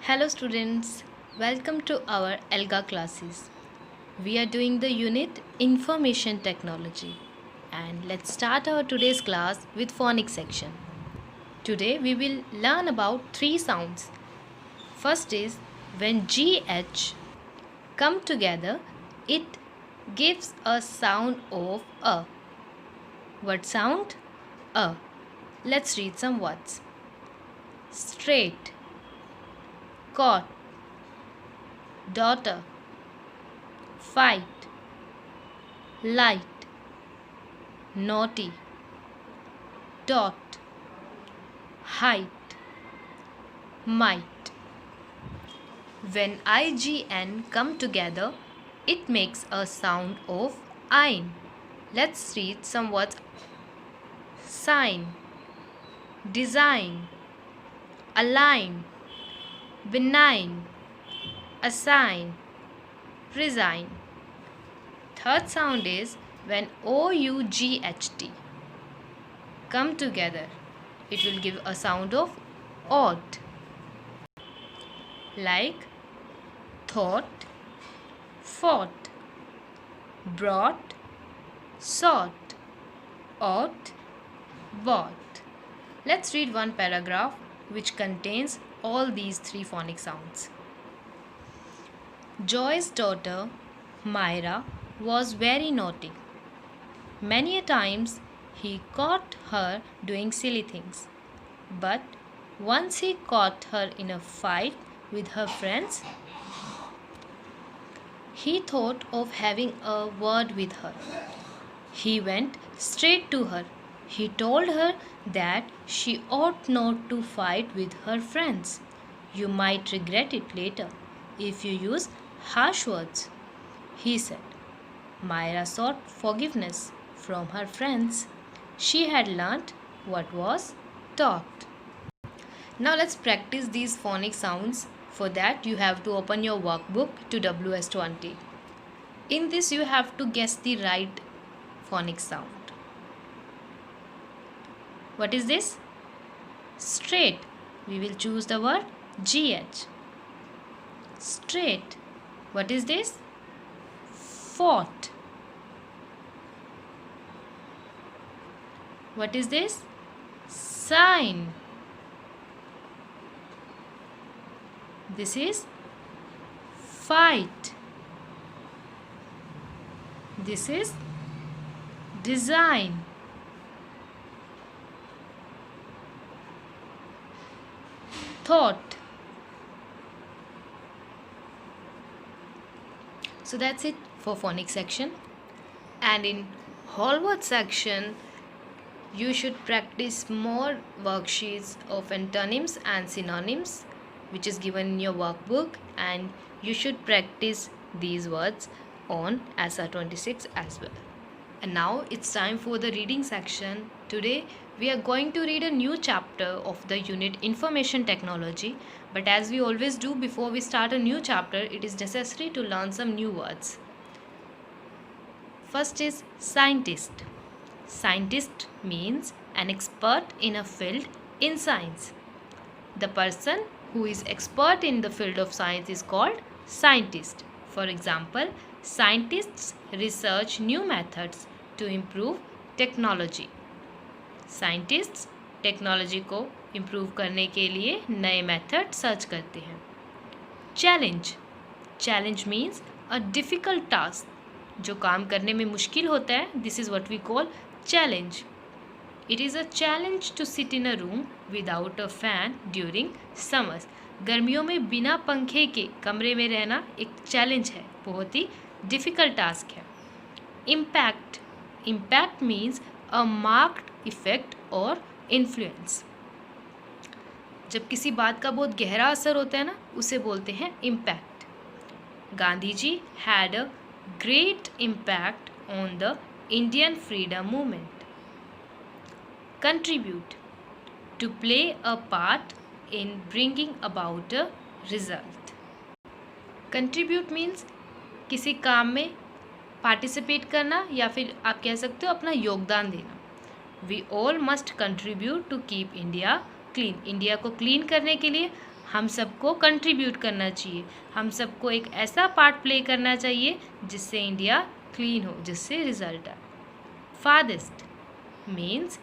Hello students, welcome to our ELGA classes. We are doing the unit Information Technology and let's start our today's class with phonics section. Today we will learn about three sounds. First is when GH come together, it gives a sound of A. What sound? A. Let's read some words. Straight, caught, daughter, fight, light, naughty, dot, height, might. When IGN come together, it makes a sound of ein. Let's read some words. Sign, design, align, benign, assign, resign. Third sound is when OUGHT come together. It will give a sound of ought. Like thought, fought, brought, sought, ought, bought. Let's read one paragraph which contains all these three phonic sounds. Joy's daughter, Myra, was very naughty. Many a times he caught her doing silly things. But once he caught her in a fight with her friends, he thought of having a word with her. He went straight to her. He told her that she ought not to fight with her friends. You might regret it later if you use harsh words, he said. Myra sought forgiveness from her friends. She had learnt what was taught. Now let's practice these phonic sounds. For that you have to open your workbook to WS20. In this you have to guess the right phonic sound. What is this? Straight. We will choose the word GH. Straight. What is this? Fought. What is this? Sign. This is fight. This is design. Thought. So that's it for phonics section. And in whole word section, you should practice more worksheets of antonyms and synonyms, which is given in your workbook, and you should practice these words on SR26 as well. And now it's time for the reading section. Today we are going to read a new chapter of the unit Information Technology, but as we always do before we start a new chapter, it is necessary to learn some new words. First is scientist. Scientist means an expert in a field in science. The person who is expert in the field of science is called scientist. For example, scientists research new methods to improve technology. Scientists technology को improve करने के लिए नए method search करते हैं. Challenge. Challenge means a difficult task. जो काम करने में मुश्किल होता है, this is what we call challenge. It is a challenge to sit in a room without a fan during summers. गर्मियों में बिना पंखे के कमरे में रहना एक चैलेंज है, बहुत ही डिफ़िकल्ट टास्क है. इम्पैक्ट. इम्पैक्ट मीन्स अ मार्क्ड इफेक्ट और इन्फ्लुएंस. जब किसी बात का बहुत गहरा असर होता है ना, उसे बोलते हैं impact. Gandhi ji had a great impact on the Indian freedom movement. Contribute. To play a part in bringing about a result. Contribute means किसी काम में पार्टिसिपेट करना, या फिर आप कह सकते हो अपना योगदान देना. We all must contribute to keep India clean. India को क्लीन करने के लिए हम सबको कंट्रीब्यूट करना चाहिए, हम सबको एक ऐसा पार्ट प्ले करना चाहिए जिससे इंडिया क्लीन हो, जिससे रिजल्ट आए। Farthest means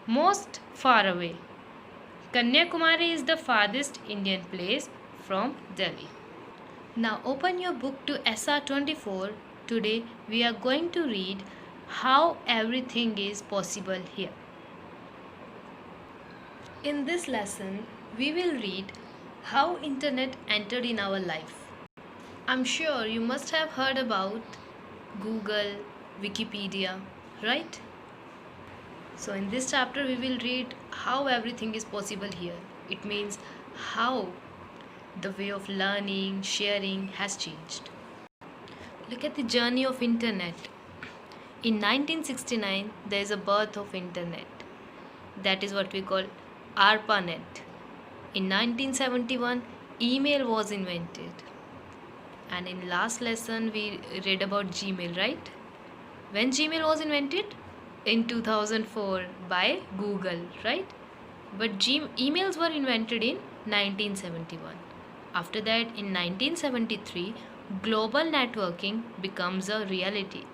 most far away. Kanyakumari is the farthest Indian place from Delhi. Now open your book to SR24. Today we are going to read how everything is possible here. In this lesson we will read how internet entered in our life. I'm sure you must have heard about Google, Wikipedia, right? So in this chapter we will read how everything is possible here. It means how the way of learning, sharing has changed. Look at the journey of internet. In 1969 there is a birth of internet. That is what we call ARPANET. In 1971 email was invented. And in last lesson we read about Gmail, right? When Gmail was invented? In 2004 by Google, right? But emails were invented in 1971. After that, in 1973, global networking becomes a reality.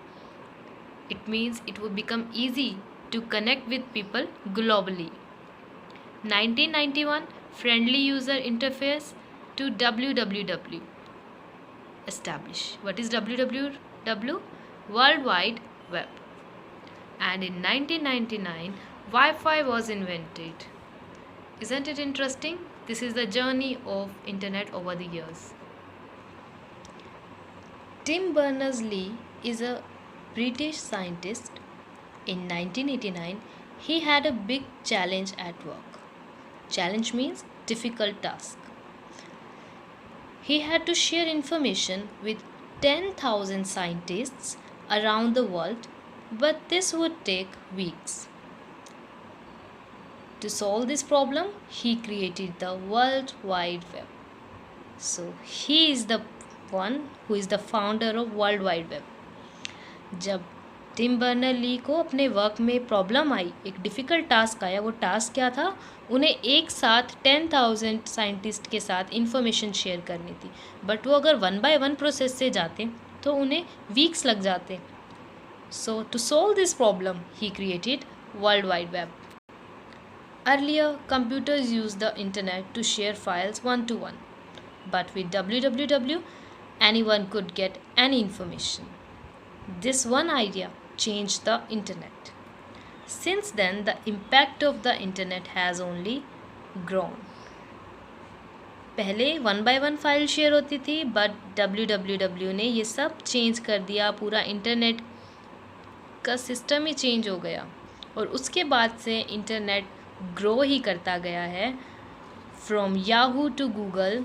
It means it would become easy to connect with people globally. 1991, friendly user interface to www establish. What is www? World Wide Web. And in 1999, Wi-Fi was invented. Isn't it interesting? This is the journey of internet over the years. Tim Berners-Lee is a British scientist. In 1989, he had a big challenge at work. Challenge means difficult task. He had to share information with 10,000 scientists around the world, but this would take weeks. To solve this problem, he created the World Wide Web. So he is the one who is the founder of World Wide Web. जब Tim Berners ली को अपने work में problem आई, एक difficult task आया, वो task क्या था? उन्हें एक साथ 10,000 साइंटिस्ट के साथ इंफॉर्मेशन शेयर करनी थी, बट वो अगर 1 by 1 प्रोसेस से जाते तो उन्हें वीक्स लग जाते. So to solve this problem, he created World Wide Web. Earlier, computers used the internet to share files one-to-one, but with www, anyone could get any information. This one idea changed the internet. Since then, the impact of the internet has only grown. पहले 1 by 1 file share होती थी, but www ने ये सब change कर दिया, पूरा internet का सिस्टम ही चेंज हो गया और उसके बाद से इंटरनेट ग्रो ही करता गया है. From Yahoo to Google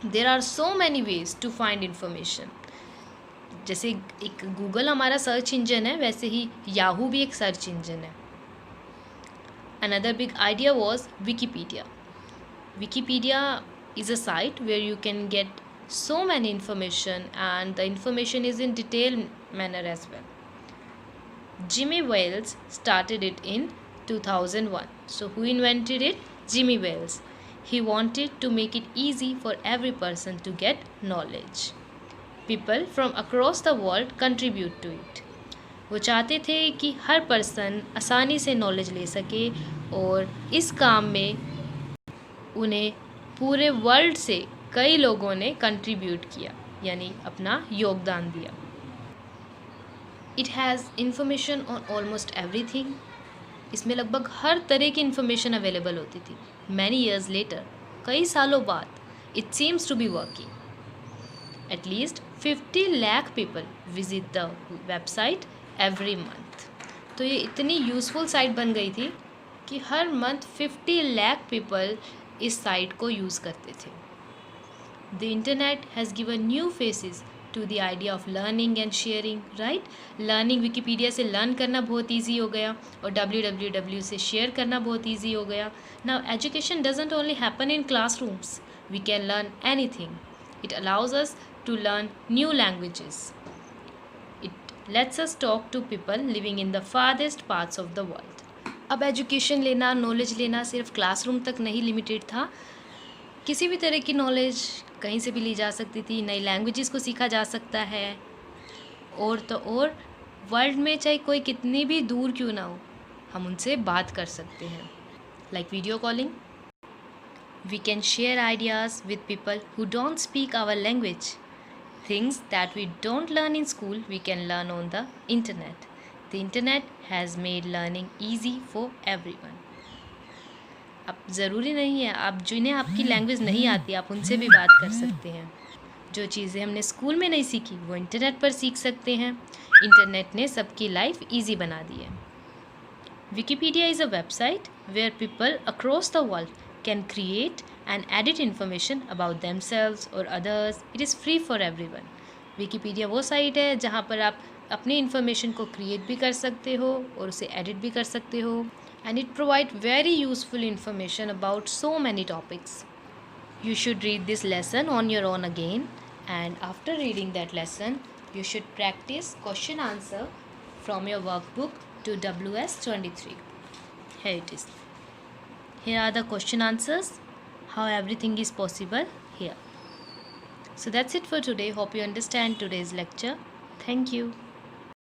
there are so many ways to find information. जैसे एक गूगल हमारा सर्च इंजन है, वैसे ही याहू भी एक सर्च इंजन है. Another big idea was Wikipedia. Wikipedia is a site where you can get so many information and the information is in detailed manner as well. Jimmy Wales started it in 2001. So who invented it? Jimmy Wales. He wanted to make it easy for every person to get knowledge. People from across the world contribute to it. वो चाहते थे कि हर person आसानी से knowledge ले सके और इस काम में उन्हें पूरे वर्ल्ड से कई लोगों ने कंट्रीब्यूट किया, यानी अपना योगदान दिया. It has information on almost everything. इसमें लगभग हर तरह की इंफॉर्मेशन अवेलेबल होती थी. मैनी ईयर्स लेटर, कई सालों बाद, it seems to be working. At least 50 lakh people visit the website every month. तो ये इतनी यूज़फुल साइट बन गई थी कि हर मंथ 50 लाख पीपल इस साइट को यूज़ करते थे. The internet has given new faces to the idea of learning and sharing, right. Learning, Wikipedia से लर्न करना बहुत ईजी हो गया और www से शेयर करना बहुत ईजी हो गया. Now education doesn't only happen in classrooms. We can learn anything. It allows us to learn new languages. It lets us talk to people living in the forest parts of the world. अब education लेना, knowledge लेना सिर्फ classroom तक नहीं limited था. किसी भी तरह की नॉलेज कहीं से भी ली जा सकती थी, नई लैंग्वेजेस को सीखा जा सकता है, और तो और वर्ल्ड में चाहे कोई कितनी भी दूर क्यों ना हो, हम उनसे बात कर सकते हैं, like video calling. We can share ideas with people who don't speak our language. Things that we don't learn in school, we can learn on the internet. The internet has made learning easy for everyone. अब ज़रूरी नहीं है आप जिन्हें आपकी language नहीं आती आप उनसे भी बात कर सकते हैं. जो चीज़ें हमने स्कूल में नहीं सीखी वो इंटरनेट पर सीख सकते हैं. इंटरनेट ने सबकी लाइफ ईजी बना दी है. Wikipedia is a website where people across the world can create and edit information about themselves or others. It is free for everyone. Wikipedia वो साइट है जहाँ पर आप अपनी इन्फॉर्मेशन को क्रिएट भी कर सकते हो और उसे एडिट भी कर सकते हो. And it provides very useful information about so many topics. You should read this lesson on your own again, and after reading that lesson, you should practice question answer from your workbook to WS23. Here it is. Here are the question answers, how everything is possible here. So that's it for today. Hope you understand today's lecture. Thank you.